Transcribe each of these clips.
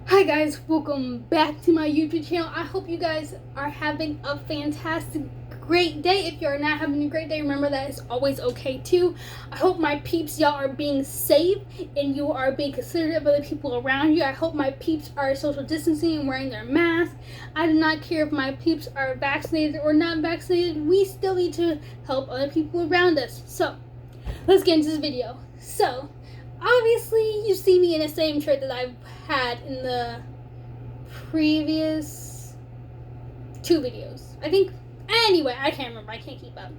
Hi guys, welcome back to my YouTube channel. I hope you guys are having a fantastic, great day. If you're not having a great day, remember that it's always okay too. I hope my peeps, y'all are being safe and you are being considerate of other people around you. I hope my peeps are social distancing and wearing their mask. I do not care if my peeps are vaccinated or not vaccinated. We still need to help other people around us. So, let's get into this video. So, obviously, you see me in the same shirt that I've had in the previous two videos. I think, anyway, I can't remember. I can't keep up.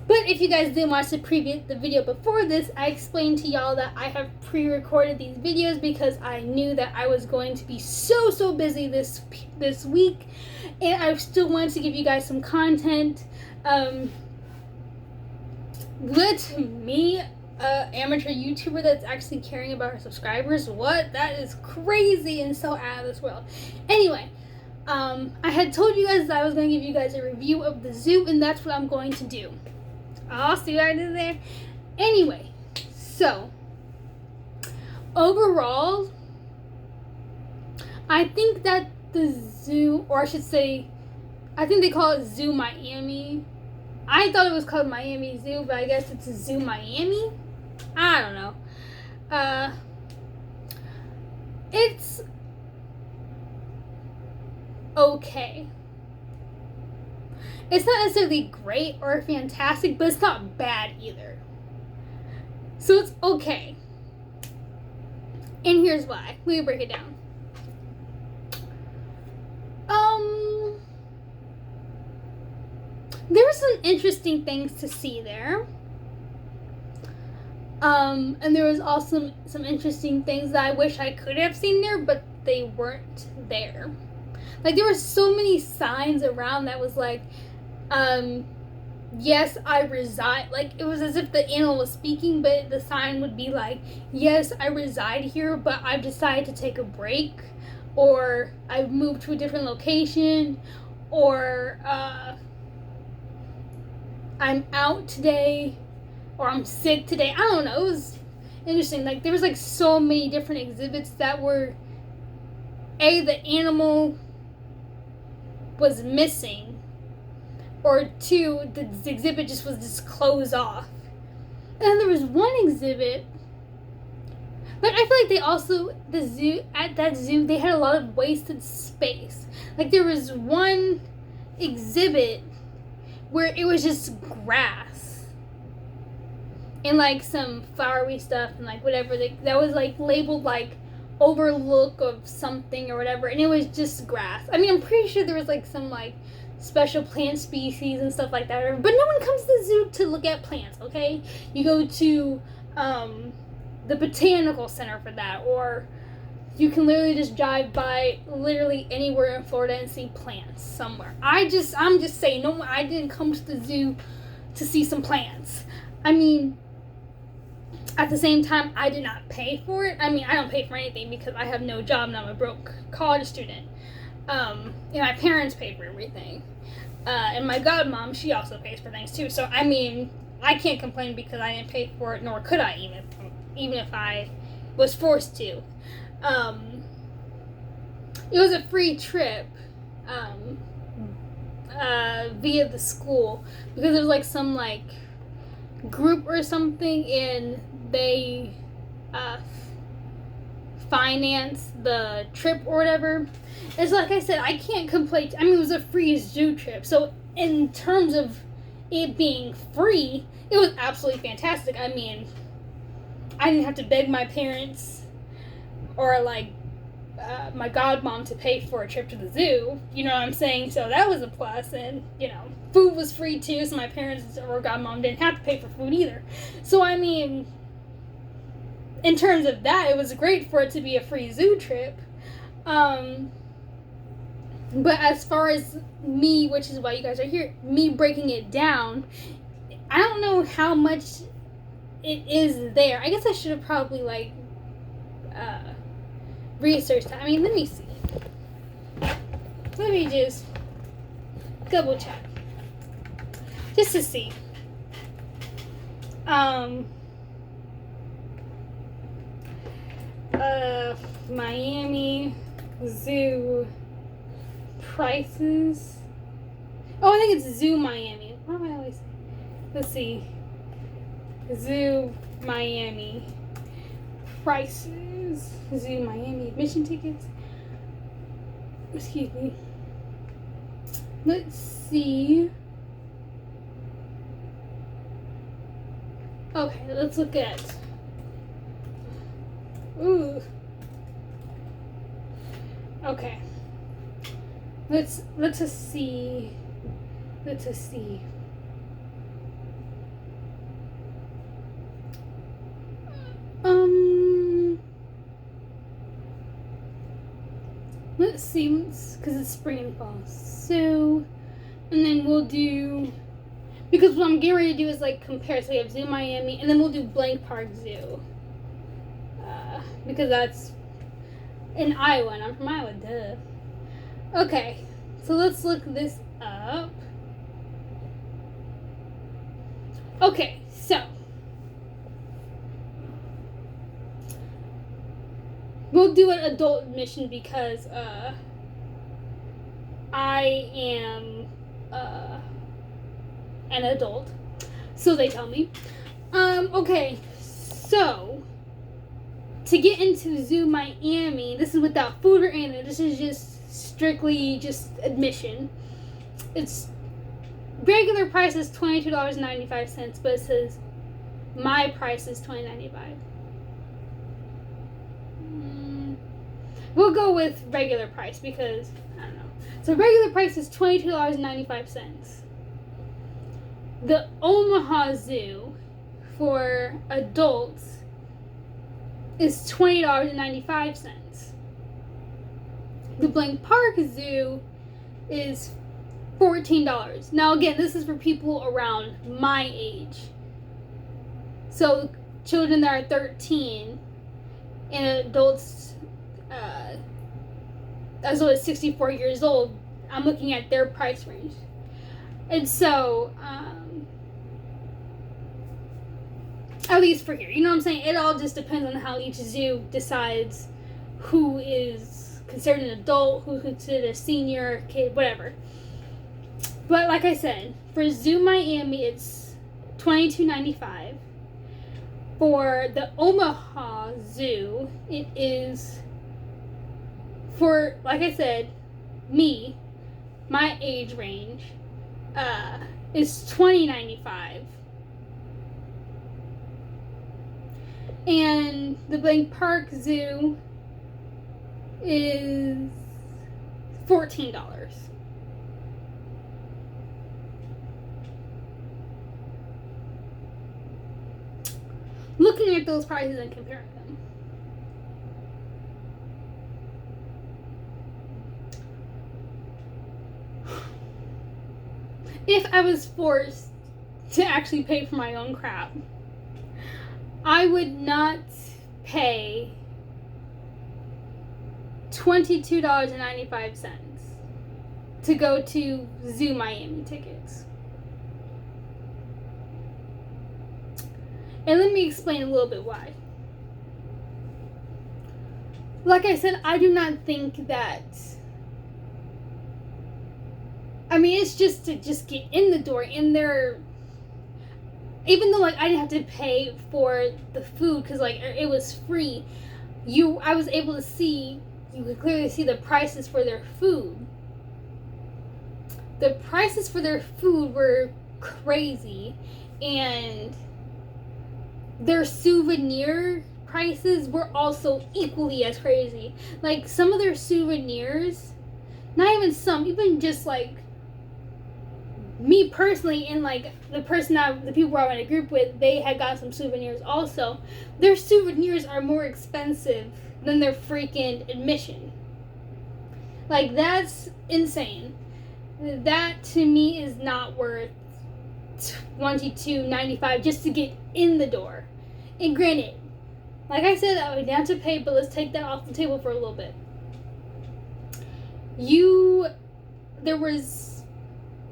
But if you guys didn't watch the video before this, I explained to y'all that I have pre-recorded these videos because I knew that I was going to be so busy this week, and I still wanted to give you guys some content. Let me, amateur YouTuber that's actually caring about her subscribers. What? That is crazy and so out of this world. Anyway, I had told you guys that I was going to give you guys a review of the zoo, and that's what I'm going to do. Oh, see what I did there? Anyway, so overall, I think that the zoo, or I should say, I think they call it Zoo Miami. I thought it was called Miami Zoo, but I guess it's Zoo Miami. I don't know. It's okay. It's not necessarily great or fantastic, but it's not bad either. So it's okay. And here's why. Let me break it down. There were some interesting things to see there. And there was also some interesting things that I wish I could have seen there, but they weren't there. Like, there were so many signs around that was like, yes, I reside. Like, it was as if the animal was speaking, but the sign would be like, yes, I reside here, but I've decided to take a break, or I've moved to a different location, or, I'm out today, or I'm sick today. I don't know. It was interesting. Like, there was like so many different exhibits that were, the animal was missing, or two, the exhibit just was closed off. And then there was one exhibit, like, I feel like they also, at that zoo, they had a lot of wasted space. Like, there was one exhibit where it was just grass and like some flowery stuff and like whatever that was like labeled like overlook of something or whatever, and it was just grass. I mean, I'm pretty sure there was like some like special plant species and stuff like that, but no one comes to the zoo to look at plants. Okay, you go to the botanical center for that, or you can literally just drive by literally anywhere in Florida and see plants somewhere. I'm just saying, no, I didn't come to the zoo to see some plants. I mean, at the same time, I did not pay for it. I mean, I don't pay for anything because I have no job and I'm a broke college student. And my parents pay for everything. And my godmom, she also pays for things too. So, I mean, I can't complain because I didn't pay for it, nor could I even if I was forced to. It was a free trip via the school, because there was like some like group or something, and they financed the trip or whatever. And so, like I said, I can't complain. I mean, it was a free zoo trip, so in terms of it being free, it was absolutely fantastic. I mean, I didn't have to beg my parents or like my godmom to pay for a trip to the zoo, you know what I'm saying? So that was a plus. And you know, food was free too, so my parents or godmom didn't have to pay for food either. So I mean, in terms of that, it was great for it to be a free zoo trip. But as far as me, which is why you guys are here, me breaking it down, I don't know how much it is there. I guess I should have probably like researched that. I mean, let me see. Let me just double check just to see. Miami Zoo prices. Oh, I think it's Zoo Miami. What do I always say? Let's see. Zoo Miami prices. Zoo Miami admission tickets. Excuse me. Let's see. Okay, let's look at. Ooh. Okay. Let's just see. Let's just see. Let's see, because it's spring and fall. So, and then we'll do, because what I'm getting ready to do is like compare. So we have Zoo Miami, and then we'll do Blank Park Zoo. Because that's in Iowa, and I'm from Iowa, duh. Okay, so let's look this up. Okay, so we'll do an adult admission because I am an adult, so they tell me. Okay, so to get into Zoo Miami, this is without food or anything. This is just strictly just admission. It's regular price is $22.95, but it says my price is $20.95. We'll go with regular price because I don't know. So regular price is $22.95. The Omaha Zoo for adults is $20.95. The Blank Park Zoo is $14. Now again, this is for people around my age. So children that are 13 and adults as old as 64 years old, I'm looking at their price range. And so, at least for here, you know what I'm saying? It all just depends on how each zoo decides who is considered an adult, who's considered a senior, kid, whatever. But like I said, for Zoo Miami, it's $22.95. For the Omaha Zoo, it is, for, like I said, my age range, is $20.95. And the Blank Park Zoo is $14. Looking at those prices and comparing them. If I was forced to actually pay for my own crap, I would not pay $22.95 to go to Zoo Miami tickets. And let me explain a little bit why. Like I said, I do not think that, I mean, it's just to just get in the door, and they're, even though like I didn't have to pay for the food because like it was free, I was able to see, you could clearly see the prices for their food. The prices for their food were crazy, and their souvenir prices were also equally as crazy. Like some of their souvenirs, not even some, even just like me personally, and like the people I went to group with, they had got some souvenirs also. Their souvenirs are more expensive than their freaking admission. Like that's insane. That to me is not worth $22.95 just to get in the door. And granted, like I said, I would have to pay, but let's take that off the table for a little bit. There was,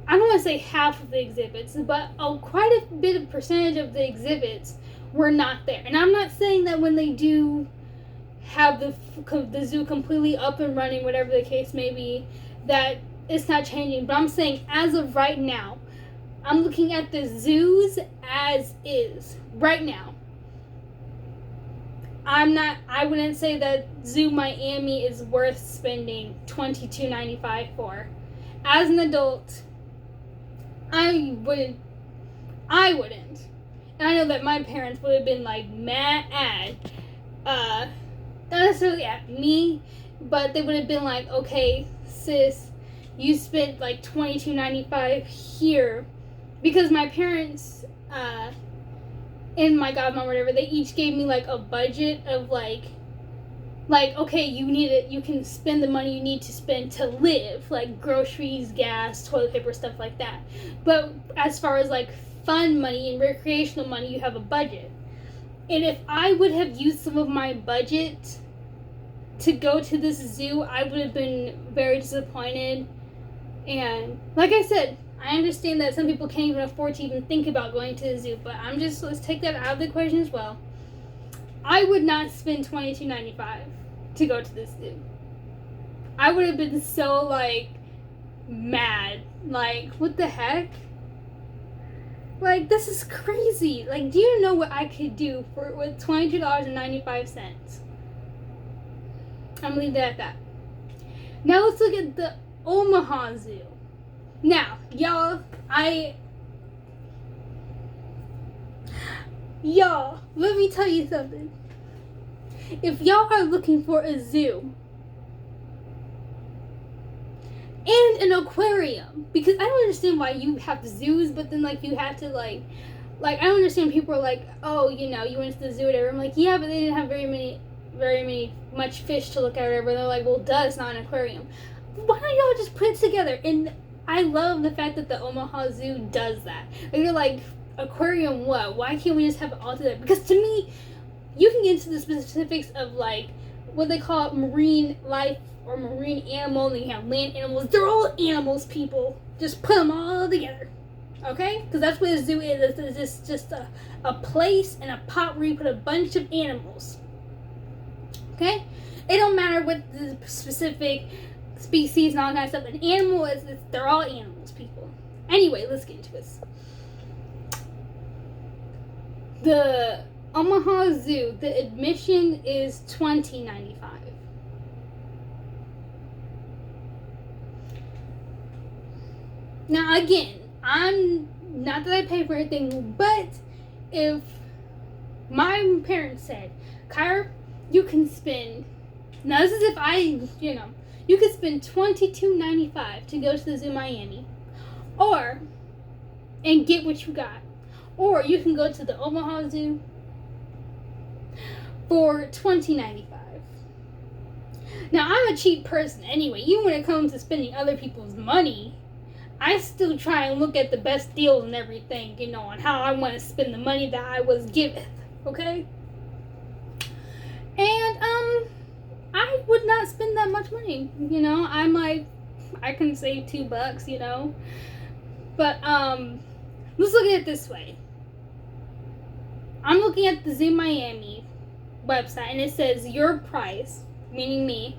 I don't want to say half of the exhibits, but quite a bit of percentage of the exhibits were not there. And I'm not saying that when they do have the zoo completely up and running, whatever the case may be, that it's not changing. But I'm saying, as of right now, I'm looking at the zoos as is right now. I wouldn't say that Zoo Miami is worth spending $22.95 for. As an adult, I wouldn't. And I know that my parents would have been like mad, not necessarily at me, but they would have been like, okay, sis, you spent like $22.95 here, because my parents, and my godmom, whatever, they each gave me like a budget of like okay, you can spend the money you need to spend to live, like groceries, gas, toilet paper, stuff like that. But as far as like fun money and recreational money, you have a budget. And if I would have used some of my budget to go to this zoo, I would have been very disappointed. And like I said, I understand that some people can't even afford to even think about going to the zoo, but let's take that out of the equation as well. I would not spend $22.95 to go to this zoo. I would have been so, like, mad. Like, what the heck? Like, this is crazy. Like, do you know what I could do with $22.95? I'm gonna leave that at that. Now let's look at the Omaha Zoo. Now, y'all, let me tell you something. If y'all are looking for a zoo and an aquarium, because I don't understand why you have zoos, but then like you have to like I don't understand, people are like, oh, you went to the zoo or whatever. I'm like, yeah, but they didn't have very much fish to look at or whatever. They're like, well, duh, it's not an aquarium. Why don't y'all just put it together? And I love the fact that the Omaha Zoo does that. Like, you're like, aquarium what? Why can't we just have it all together? Because to me, you can get into the specifics of like what they call marine life or marine animal, and you have land animals. They're all animals, people. Just put them all together. Okay? Because that's what a zoo is. It's just a place and a pot where you put a bunch of animals. Okay? It don't matter what the specific species and all that kind of stuff. An animal they're all animals, people. Anyway, let's get into this. The Omaha Zoo, the admission is $20.95. Now again, I'm not that I pay for anything, but if my parents said, Kyra, you can spend, now this is if you could spend $22.95 to go to the Zoo Miami, and get what you got. Or you can go to the Omaha Zoo for $20.95. Now, I'm a cheap person anyway. Even when it comes to spending other people's money, I still try and look at the best deals and everything, on how I want to spend the money that I was given. Okay? And, I would not spend that much money, I'm like, I can save $2, But, let's look at it this way. I'm looking at the Zoo Miami website, and it says your price, meaning me,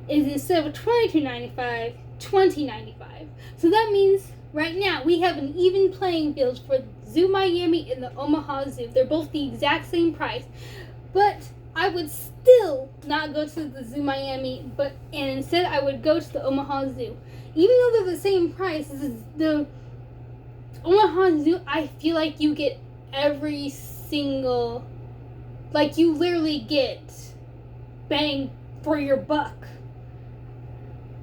is instead of $22.95, $20.95. So that means right now we have an even playing field for Zoo Miami and the Omaha Zoo. They're both the exact same price, but I would still not go to the Zoo Miami, and instead I would go to the Omaha Zoo. Even though they're the same price, the Omaha Zoo, I feel like you get every single, like you literally get bang for your buck.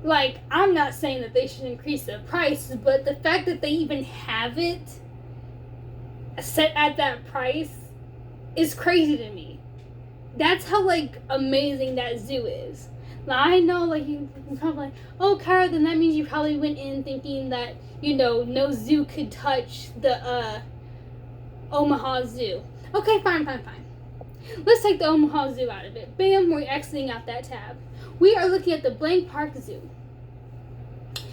Like, I'm not saying that they should increase the price, but the fact that they even have it set at that price is crazy to me. That's how, like, amazing that zoo is. Now, I know, like, you're probably like, oh, Kara, then that means you probably went in thinking that, no zoo could touch the, Omaha Zoo. Okay, fine. Let's take the Omaha Zoo out of it. Bam, we're exiting out that tab. We are looking at the Blank Park Zoo.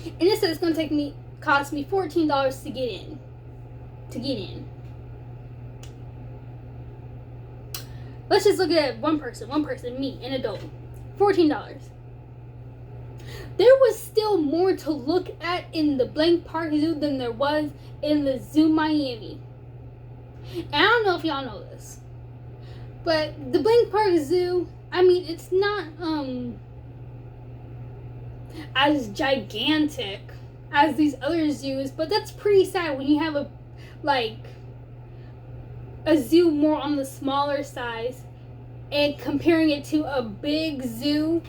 And it says it's going to cost me $14 to get in. let's just look at one person, me, an adult. $14. There was still more to look at in the Blank Park Zoo than there was in the Zoo Miami. And I don't know if y'all know this, but the Blank Park Zoo, I mean, it's not as gigantic as these other zoos, but that's pretty sad when you have a zoo more on the smaller size and comparing it to a big zoo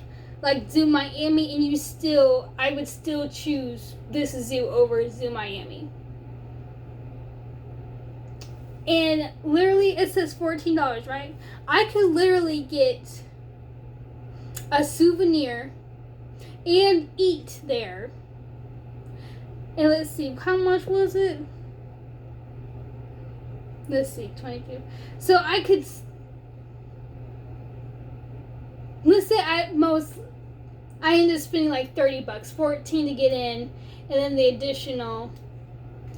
like Zoo Miami, and I would still choose this zoo over Zoo Miami. And literally it says $14, right? I could literally get a souvenir and eat there. And let's see, how much was it? Let's see, 22. So I could, let's say at most, I ended up spending like $30, 14 to get in, and then the additional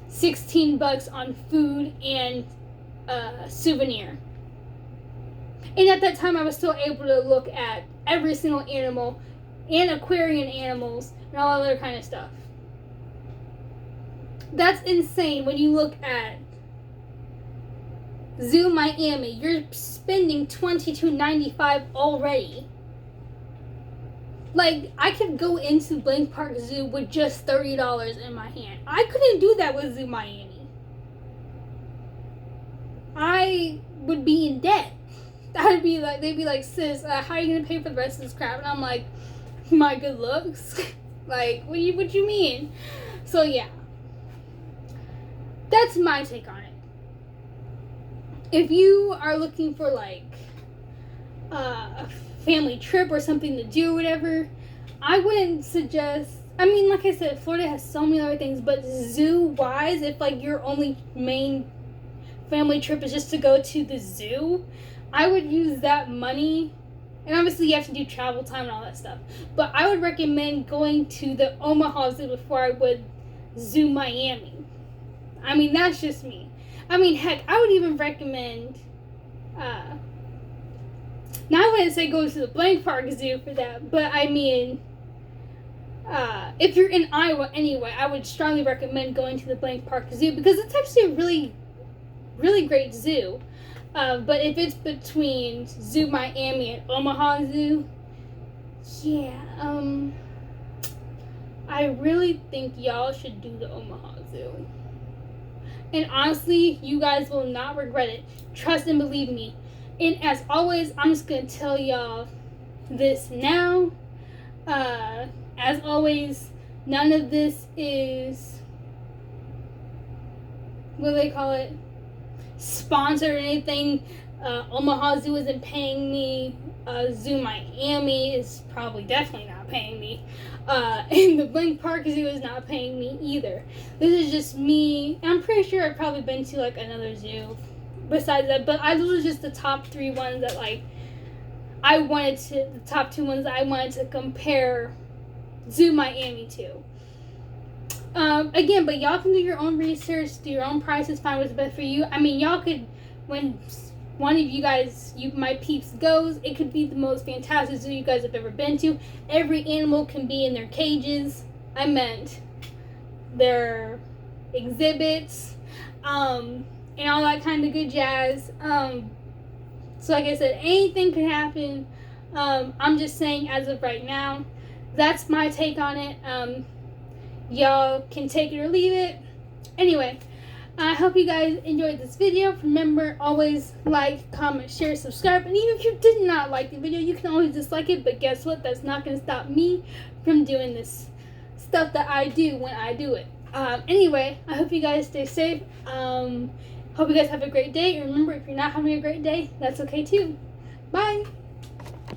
$16 on food and souvenir. And at that time, I was still able to look at every single animal and aquarium animals and all other kind of stuff. That's insane when you look at Zoo Miami. You're spending $22.95 already. Like, I could go into Blank Park Zoo with just $30 in my hand. I couldn't do that with Zoo Miami. I would be in debt. They'd be like, sis, how are you gonna pay for the rest of this crap? And I'm like, my good looks. Like, what you mean? So yeah, that's my take on it. If you are looking for like a family trip or something to do or whatever, I wouldn't suggest, I mean, like I said, Florida has so many other things, but zoo wise, if like your only main family trip is just to go to the zoo, I would use that money, and obviously you have to do travel time and all that stuff, but I would recommend going to the Omaha Zoo before I would Zoo Miami. I mean, that's just me. I mean, heck, I would even recommend, now I wouldn't say go to the Blank Park Zoo for that, but I mean, if you're in Iowa anyway, I would strongly recommend going to the Blank Park Zoo because it's actually a really, really great zoo. But if it's between Zoo Miami and Omaha Zoo, yeah, I really think y'all should do the Omaha Zoo. And honestly, you guys will not regret it. Trust and believe me. And as always, I'm just going to tell y'all this now. As always, none of this is, what do they call it? Sponsored or anything. Omaha Zoo isn't paying me. Zoo Miami is definitely not paying me. And the Blank Park Zoo is not paying me either. This is just me. I'm pretty sure I've probably been to like another zoo besides that, but those are just the top 3 ones that like the top 2 ones that I wanted to compare Zoo Miami to. Again, but y'all can do your own research, do your own prices, find what's best for you. I mean, y'all could, when one of you guys, my peeps goes, it could be the most fantastic zoo you guys have ever been to. Every animal can be in their cages. I meant their exhibits, and all that kind of good jazz. So like I said, anything could happen. I'm just saying, as of right now, that's my take on it. Y'all can take it or leave it. Anyway, I hope you guys enjoyed this video. Remember, always like, comment, share, subscribe. And even if you did not like the video, you can always dislike it. But guess what? That's not going to stop me from doing this stuff that I do when I do it. Anyway, I hope you guys stay safe. Hope you guys have a great day. And remember, if you're not having a great day, that's okay too. Bye.